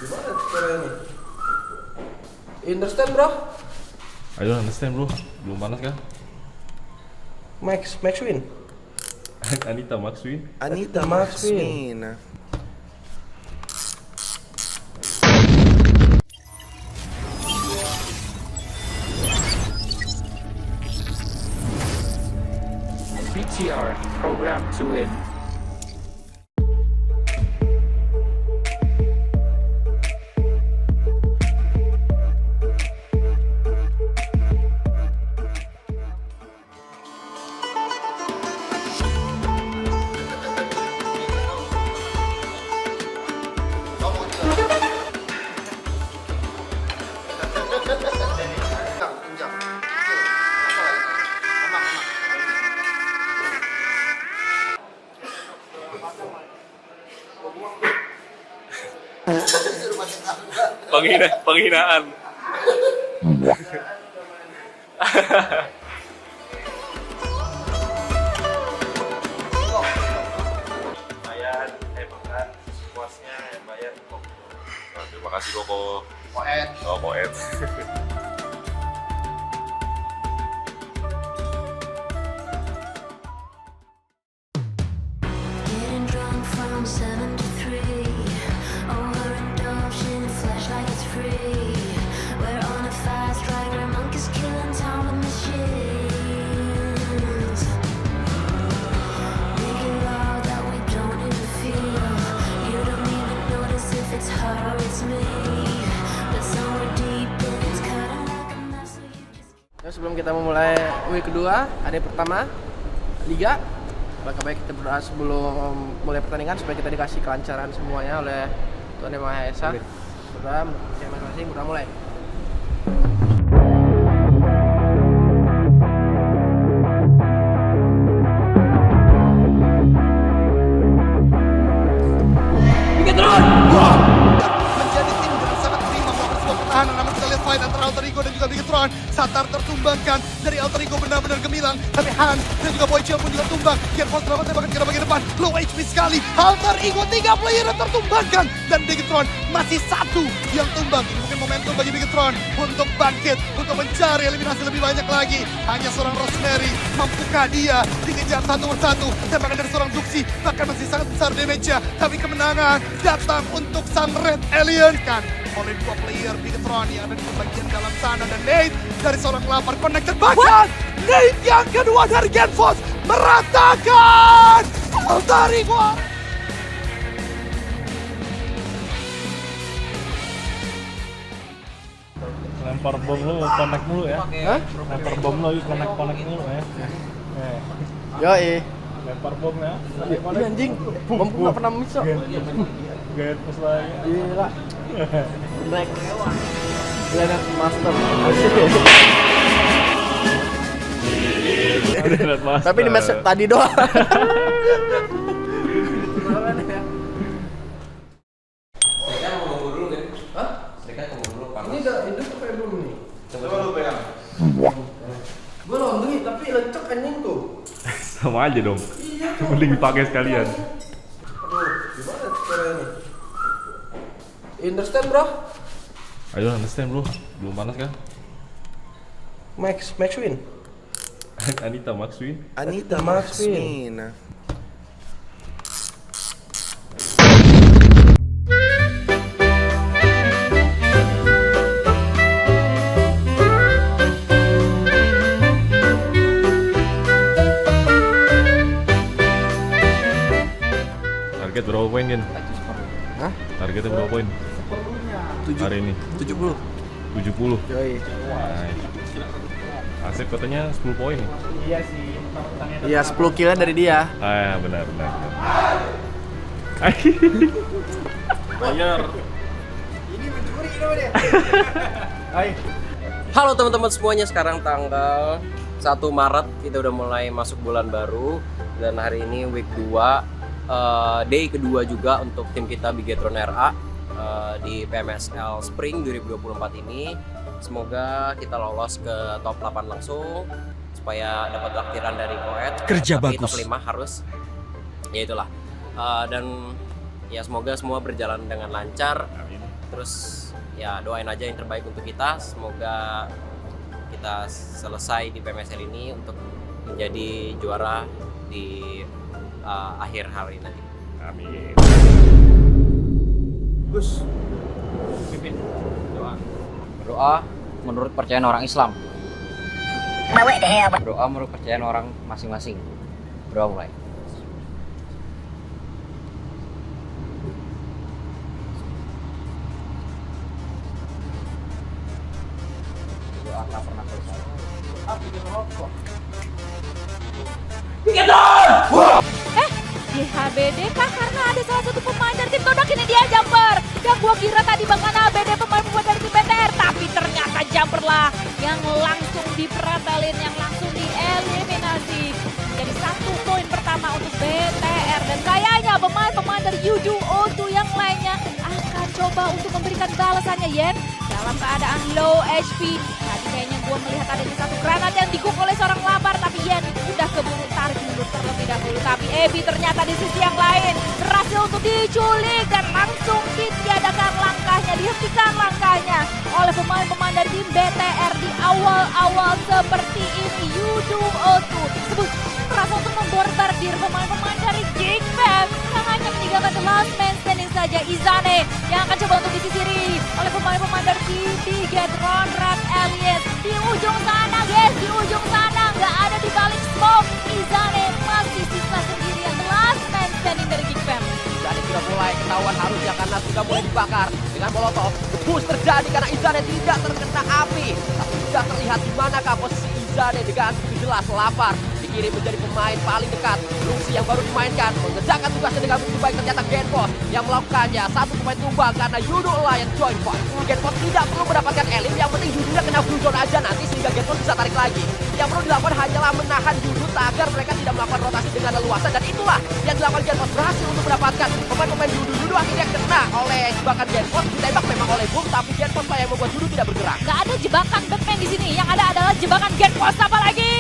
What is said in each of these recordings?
Gimana caranya nih? Understand bro? I don't understand bro, belum panas kan? Max Win. Anita Maxwin. Anita Maxwin. BTR program to win. Penghinaan. Bayar, makan puasnya yang bayar kok. Nah, terima kasih Koko. Poet. Oh, poet. Getting drunk from 7 to 3. Overindulged in flesh like it's free. We're on a fast ride where monkeys killing time with machines. Making love that we don't even feel. You don't even notice if it's her or it's me. But somewhere deep in it's cutting like a knife, so you just. Ya, sebelum kita memulai week kedua, hari pertama Liga, baik kita berdoa sebelum mulai pertandingan supaya kita dikasih kelancaran semuanya oleh Tuhan Yang Maha Esa. Berdoa, masing-masing berdoa mulai. Menjadi tim dengan sangat prima melakukan sebuah pertahanan. Namun kita lihat fight antara Alter Ego dan juga Bigetron. Satar tertumbangkan dari Alter Ego, benar-benar gemilang. Tapi Han dan juga Boychill pun juga tumbang. Gearforce melakukan tembakan ke bagian depan. Low HP sekali. Alter Ego 3 player yang tertumbangkan. Dan Bigetron masih satu yang tumbang. Ini mungkin momentum bagi Bigetron untuk bangkit, untuk mencari eliminasi lebih banyak lagi. Hanya seorang Rosemary, mampukah dia dikejar satu persatu. Tembakan dari seorang Zuxi bahkan masih sangat besar damage-nya. Tapi kemenangan datang untuk sang Red Alien kan oleh dua player Bigetron yang ada di bagian dalam sana. Dan Nate dari seorang lapar connected, bahkan Nate yang kedua dari Genforce meratakan Alter Ego. Lempar bom lu connect mulu ya. Hah? Lempar bom lu connect mulu ya. Yoi. Lempar bom ya. Iya anjing, mampu nggak pernah miss kok. Gaya terus lagi. Gila. Next. Granat Master. Tapi di match tadi doang. Ini udah hidup apa belum nih? Coba lu pegang. Gue laundry tapi lecek anjing tuh. Sama aja dong. Iya tuh. Mending dipakai sekalian. Aduh, gimana caranya nih? Understand bro? I don't understand bro, belum panas kan? Max Win. Anita Maxwin. Anita Maxwin. Target berapa poin kan? Hah? Targetnya berapa poin? Hari ini 70. 70. Yoi. Nice. Asep katanya 10 poin. Iya 10 kill dari dia. Ah, benar. Bayar. Halo teman-teman semuanya, sekarang tanggal 1 Maret kita udah mulai masuk bulan baru dan hari ini week 2 day kedua juga untuk tim kita Bigetron RA di PMSL Spring 2024 ini. Semoga kita lolos ke top 8 langsung supaya dapat takdiran dari Poet. Kerja Tapi bagus. top 5 harus. Ya itulah. Dan ya semoga semua berjalan dengan lancar. Terus ya doain aja yang terbaik untuk kita. Semoga kita selesai di PMSL ini untuk menjadi juara di akhir hari nanti. Amin. Gus. Pimpin doa. Berdoa menurut percayaan orang Islam. Berdoa menurut percayaan orang masing-masing. Berdoa mulai. Berdoa tak pernah selesai. Di HBD kah? Karena ada salah satu pemain dari tim Todak ini dia jumper. Yang gua kira tadi bakal HBD pemain-pemain dari tim BTR, tapi ternyata jumper lah yang langsung dipretelin, yang langsung dieliminasi. Jadi 1 poin pertama untuk BTR dan kayaknya pemain-pemain dari Yudu O2 yang lainnya akan coba untuk memberikan balasannya Yen dalam keadaan low HP. Tadi kayaknya gua melihat adanya satu granat yang dikuk oleh seorang lapar, tapi Yen udah keburu tarik mundur terlebih dahulu. Tapi Ebi ternyata di sisi yang lain berhasil untuk diculik dan langsung ditiadakan langkahnya, dihentikan langkahnya oleh pemain-pemain dari tim BTR di awal-awal seperti ini. Yudu O2 berhasil untuk memborbardir pemain-pemain dari Geek Fam yang hanya meninggalkan the last man standing saja, Izane, yang akan coba untuk disisiri oleh pemain-pemain dari Bigetron Red Alias. Di ujung sana guys, di ujung sana nggak ada di balik smoke. Izane masih sisa sendirian, the last man standing dari Geek Fam. Izane sudah mulai ketahuan harusnya karena sudah mulai dibakar dengan molotov. Push terjadi karena Izane tidak terkena api, tapi sudah terlihat di manakah posisi Izane dengan jelas lapar. Dikirim menjadi pemain paling dekat. Lungsi yang baru dimainkan mengerjakan tugasnya dengan begitu baik. Ternyata Genpos yang melakukannya. Satu pemain tumbang karena Yudo Alliance join fight. Genpos tidak perlu mendapatkan elim, yang penting Yudonya kena blue zone aja nanti sehingga Genpos bisa tarik lagi. Yang perlu dilakukan hanyalah menahan Yudo agar mereka tidak melakukan rotasi dengan leluasa, dan itulah yang dilakukan Genpos, berhasil untuk mendapatkan pemain-pemain Yudo. Yudo akhirnya kena oleh jebakan Genpos, ditembak memang oleh Boom, tapi Genpos yang membuat Yudo tidak bergerak. Gak ada jebakan Batman di sini, yang ada adalah jebakan Genpos. Apa lagi?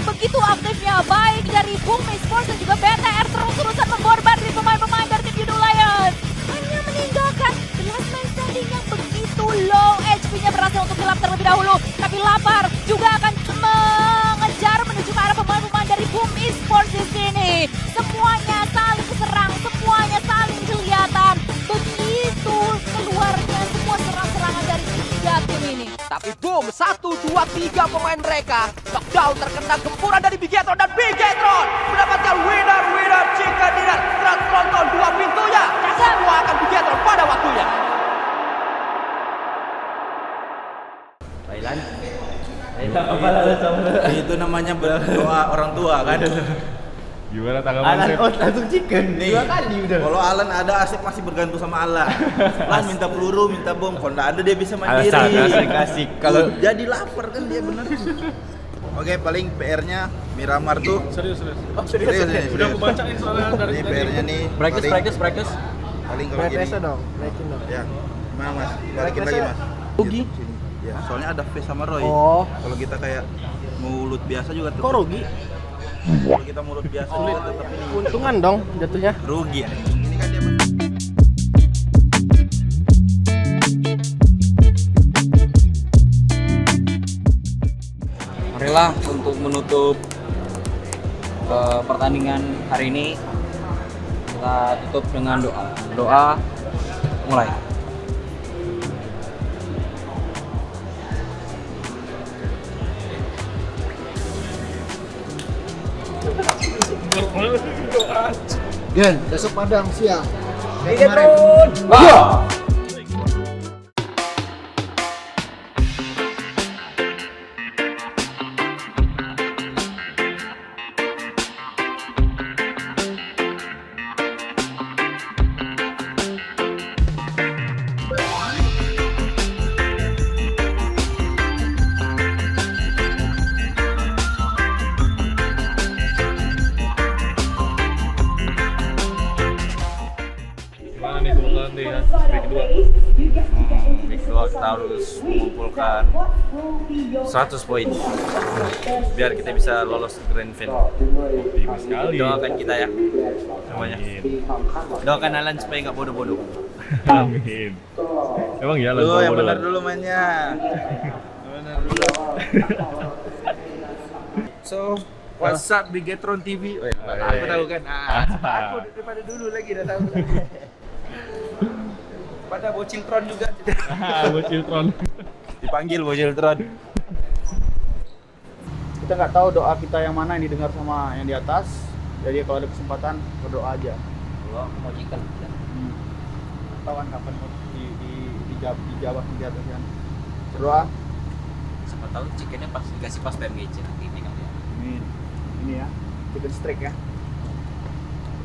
Begitu aktifnya baik dari Boom Esports dan juga BTR terus-terusan memborbardir pemain-pemain dari tim Yudo Alliance. Hanya meninggalkan the last man standing yang begitu low HP-nya berhasil untuk gelap terlebih dahulu. Tapi lapar juga akan mengejar menuju ke arah pemain-pemain dari Boom Esports di sini. Semuanya saling serang, semuanya saling kelihatan. Begitu keluarnya semua serang-serangan dari tiga tim ini. Tapi boom, 1, 2, 3 pemain mereka knockdown terkena gempuran dari Bigetron, dan Bigetron mendapatkan winner chicken dinner. Tronton 2 pintunya, semua akan Bigetron pada waktunya. Thailand. Itu namanya berdoa orang tua kan. Gimana tanggapan? Langsung chicken nih. 2 kali udah. Kalau Alan ada, Asep masih bergantung sama Allah. Lah minta peluru, minta bom. Kalau nggak ada dia bisa mandiri. Asik. Kalau jadi lapar kan dia bener. Oke, paling PR-nya Miramar tuh. Serius. Serius nih. Udah aku bacain soalnya dari Ini PR-nya nih. Practice. Paling kalau gini. dong, naikin dong. Ya. Gimana Mas? Balikin lagi Mas. Rugi? Ya, soalnya ada face sama Roy. Oh. Kalau kita kayak mulut biasa juga tetap. Kok rugi? Kalau kita mulut biasa juga tetap ini. Untungan dong jatuhnya. Rugi ya. Ini kan dia Marilah untuk menutup pertandingan hari ini kita tutup dengan doa. Doa mulai. Gen, besok Padang siang. Bigetron. Gimana nih kebetulan nih ya? Week 2 kita harus mengumpulkan 100 poin biar kita bisa lolos ke Grand Final. Doakan kita ya semuanya. Doakan Alan supaya nggak bodoh-bodoh. Amin. Emang ya Lu yang benar dulu mainnya. Benar dulu. So, what's up Bigetron TV? Aku tahu kan. Aku daripada dulu lagi udah tahu. Pada Bociltron juga. Bociltron. Dipanggil Bociltron. Kita nggak tahu doa kita yang mana yang didengar sama yang di atas. Jadi kalau ada kesempatan berdoa aja. Mau chicken. Tahu kan kapan mau dijawab di atas kan. Berdoa. Siapa tahu chickennya pas dikasih pas PMGC nanti ini kali ya. Ini ya, chicken streak ya.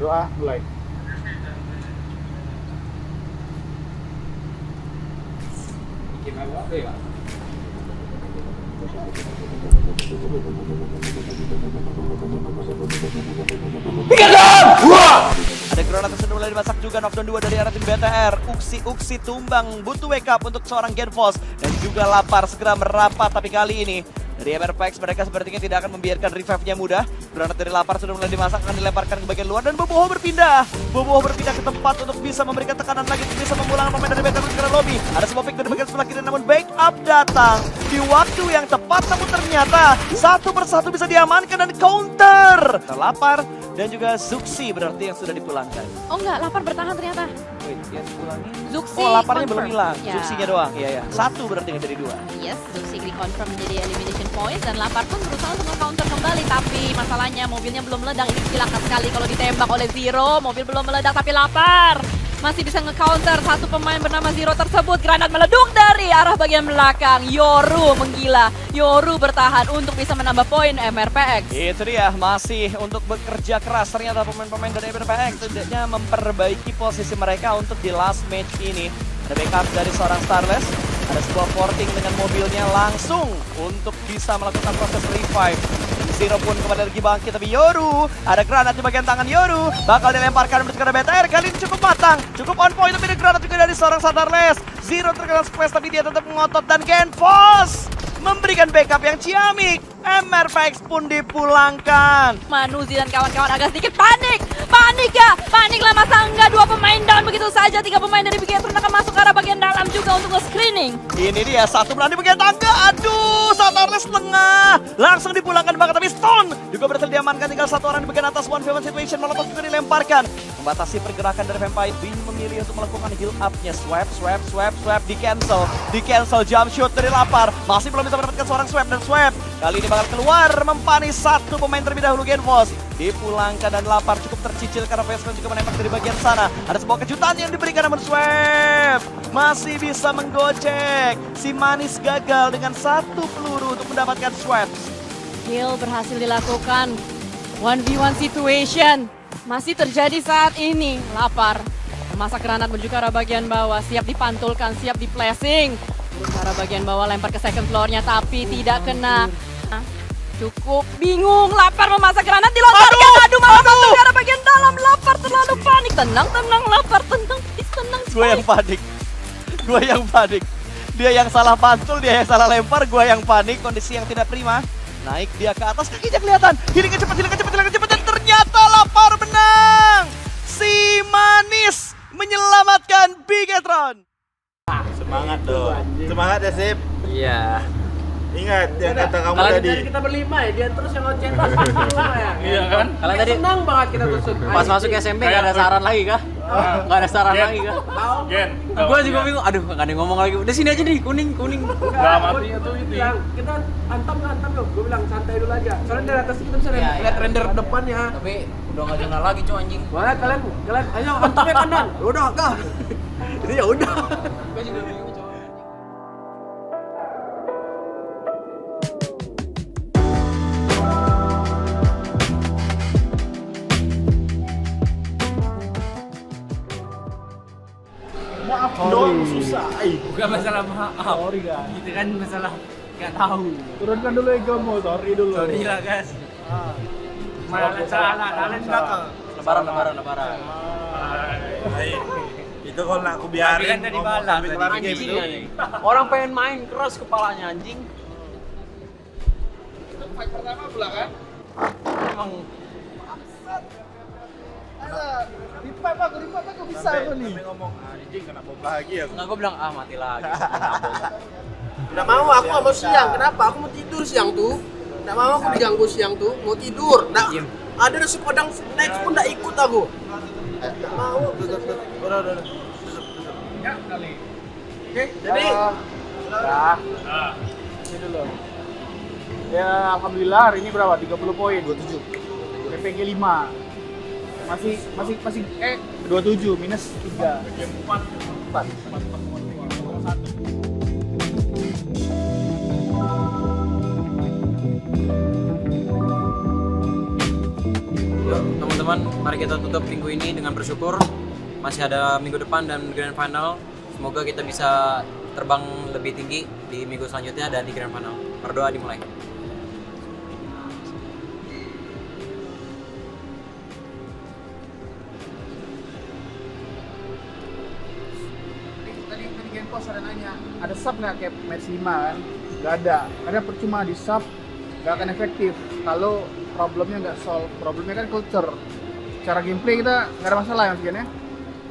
Doa mulai. Bikin apa ya? Ada granat yang sudah mulai dimasak juga, knockdown 2 dari arah tim BTR. Uksi tumbang, butuh wake up untuk seorang Genfos. Dan juga Lapar segera merapat, tapi kali ini dari MRPX mereka sepertinya tidak akan membiarkan revive-nya mudah. Granat dari Lapar sudah mulai dimasak, akan dilemparkan ke bagian luar. Dan Boboho berpindah ke tempat untuk bisa memberikan tekanan lagi, untuk bisa memulangkan pemain dari BTR ke lobby. Ada sebuah pick dari bagian sebelah kiri, namun backup datang di waktu yang tepat. Namun ternyata satu persatu bisa diamankan dan counter. Lapar dan juga Zuxi berarti yang sudah dipulangkan. Oh enggak, Lapar bertahan ternyata. Wait, yang dipulangin? Zuxi Oh, Laparnya confirm. belum hilang. Ya. Zuxinya doang. Iya. Satu berarti dari 2. Yes, Zuxi di-confirm menjadi elimination point dan Lapar pun berusaha untuk nge-counter kembali, tapi masalahnya mobilnya belum meledak. Ini silakan sekali kalau ditembak oleh Zero, mobil belum meledak tapi Lapar masih bisa nge-counter satu pemain bernama Zero tersebut. Granat meleduk dari arah bagian belakang. Yoru menggila. Yoru bertahan untuk bisa menambah poin MRPX. Itu dia, masih untuk bekerja keras ternyata pemain-pemain dari MRPX setidaknya memperbaiki posisi mereka untuk di last match ini. Ada backup dari seorang Starless, ada sebuah porting dengan mobilnya langsung untuk bisa melakukan proses revive. Zero pun kembali lagi bangkit, tapi Yoru, ada granat di bagian tangan Yoru, bakal dilemparkan menuju ke BTR. Kali ini cukup matang, cukup on point, tapi ada granat juga dari seorang Starless. Zero terkena squash, tapi dia tetap mengotot, dan Genfos memberikan backup yang ciamik. MRPX pun dipulangkan. Manuzi dan kawan-kawan agak sedikit panik. Panik ya? Panik lah masa enggak, 2 pemain down begitu saja. 3 pemain dari Bigetron akan masuk ke arah bagian dalam juga untuk nge-screening. Ini dia, satu berani bagian tangga. Aduh, Starless tengah. Langsung dipulangkan banget, tapi Stone juga berhasil diamankan. Tinggal satu orang di bagian atas. 1v1 situation, Molotov juga dilemparkan. Membatasi pergerakan dari Vampire. Bin memilih untuk melakukan heal up-nya. Swap, di cancel jump shoot dari Lapar. Masih belum bisa mendapatkan seorang swap, dan swap kali ini bakal keluar mempanis satu pemain terlebih dahulu. Genfos dipulangkan dan Lapar cukup tercicil karena Vescon juga menembak dari bagian sana. Ada sebuah kejutan yang diberikan, namun swap masih bisa menggocek. Si Manis gagal dengan 1 peluru untuk mendapatkan swap. Kill berhasil dilakukan. 1v1 situation masih terjadi saat ini. Lapar memasak granat menuju ke arah bagian bawah, siap dipantulkan, siap di flashing. Ke arah bagian bawah, lempar ke second floor-nya tapi tidak kena. Cukup bingung, Lapar memasak granat, dilontarkan. Aduh, malah masuk ke arah bagian dalam. Lapar terlalu panik. Tenang, Lapar, tenang. Gue yang panik. Dia yang salah pantul, dia yang salah lempar, gue yang panik. Kondisi yang tidak prima. Naik dia ke atas, kakinya kelihatan. Healingnya cepat, dan ternyata Lapar menang. Si Manis menyelamatkan Bigetron. Semangat dong. Semangat ya, Sip. Iya. Ingat yang kata kamu Kalau tadi. kita berlima ya, dia terus yang ngoceh ya. Iya kan? Kalian tadi Senang banget kita tusuk. pas masuk SMP nggak ada saran lagi kah? Nggak ada saran lagi kah? Gen. Gue juga bingung. Aduh, nggak ada yang ngomong lagi. Udah sini aja nih, kuning. Gak mati itu. Kita antam loh. Gue bilang santai dulu aja. Soalnya dari atas kita bisa lihat render depannya. Tapi udah nggak jalan lagi cuy anjing. Wah, kalian ayo antamnya kanan. Udah kah? Ini ya udah. Gue juga bingung coy. Maaf dong, susah. Bukan masalah maaf. Sorry guys. Gitu kan masalah nggak tahu. Turunkan dulu egomu, sorry dulu. Sorry lah guys. Malah salah, kalian belakang. Lebaran. Itu kalau nak aku biarin Tapi kan tadi ngomong balas sampai tadi. kelar game Anjing itu. ya. Orang pengen main keras kepalanya anjing. Fight pertama pula kan? Emang Ripat aku bisa aku nih. Sampai ngomong anjing kena bom lagi aku. nggak, gue bilang mati lagi. Nggak mau, aku nggak mau siang. Kenapa? Aku mau tidur siang tuh. Nggak mau aku diganggu siang tuh. Mau tidur. Nggak, ada nasi padang next pun nggak ikut aku. Nggak mau. Udah. Ya kali. Oke, jadi Nah, ini dulu. Ya alhamdulillah hari ini berapa? 30 poin. 27. PPG 5. Masih 27 minus 3. 4. Yuk teman-teman, mari kita tutup minggu ini dengan bersyukur. Masih ada minggu depan dan grand final. Semoga kita bisa terbang lebih tinggi di minggu selanjutnya dan di grand final. Berdoa dimulai. Tadi Game Post ada nanya, ada sub nggak kayak match 5 kan? Nggak ada, karena percuma di sub nggak akan efektif kalau problemnya nggak solve. Problemnya kan culture. Cara gameplay kita nggak ada masalah ya mungkin ya.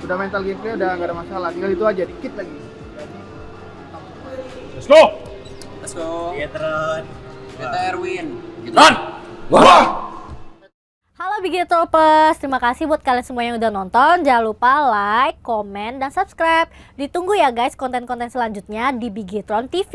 Udah mental gameplay udah nggak ada masalah, tinggal itu aja, dikit lagi. Let's go! Let's go. Getron. Kita Erwin. Run! Halo Big Tropers, terima kasih buat kalian semua yang udah nonton. Jangan lupa like, komen, dan subscribe. Ditunggu ya guys konten-konten selanjutnya di Bigetron TV.